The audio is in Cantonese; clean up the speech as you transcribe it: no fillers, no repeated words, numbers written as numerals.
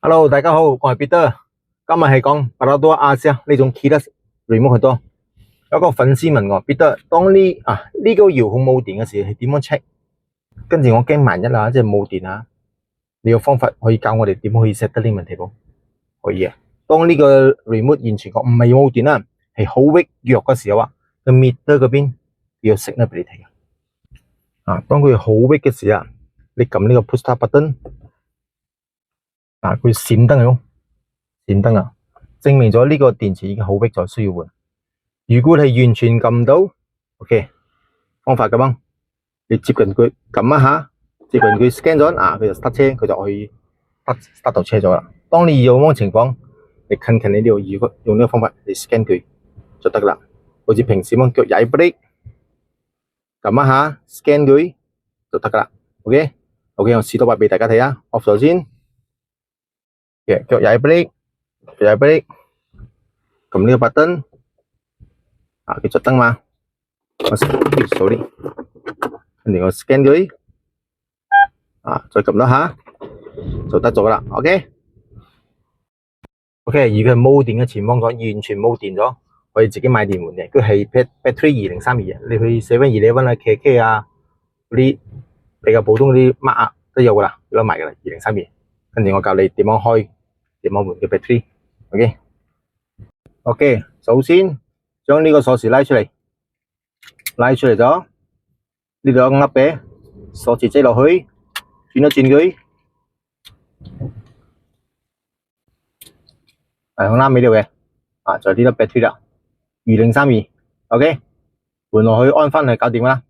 Hello，大家好，我係 Peter。今日係講巴拉多亞斯呢種 keyless remote 好多。有個粉絲問我 Peter，當呢個遙控冇電嘅時係點樣 check？跟住我驚萬一即係冇電你有方法可以教我哋點可以 set 得呢個問題冇？可以啊。當呢個 remote 完全唔係冇電係好弱嘅時候個 meter 嗰邊要 signal 俾你睇當佢好 weak 嘅時你撳呢個 push start button。佢閃燈係閃燈證明咗呢個電池已經好逼咗，需要換。如果你完全撳唔到 ，OK， 方法咁你接近佢撳一下，接近佢 scan 咗，佢就 start 車，佢就可以 start 到車咗啦。當你有咁嘅情況，你近你呢度如果用呢個方法你 scan 佢就得啦。好似平時咁腳踩 brake， 撳一下 scan 佢就得噶啦。OK， 我試多把俾大家睇off 咗先。腳踩 brake， 撳呢個 button， 佢着燈嘛，我 sorry， 跟住我 scan 佢，再撳多下就得咗噶啦。OK， 而佢冇電嘅情況完全冇電咗，可以自己買電換嘅。佢係 battery 2032你去 7-Eleven KK 嗰啲比較普通嗰啲 mark 都有噶啦，有得賣噶啦2032。跟住我教你點樣開，點樣換嘅 battery。OK， 首先將呢個鎖匙拉出嚟咗，呢度有個凹嘅鎖匙擠落去，轉一轉佢，向啱尾度嘅，就係呢粒 battery 啦，2032 ，OK， 換落去安翻去搞掂啦。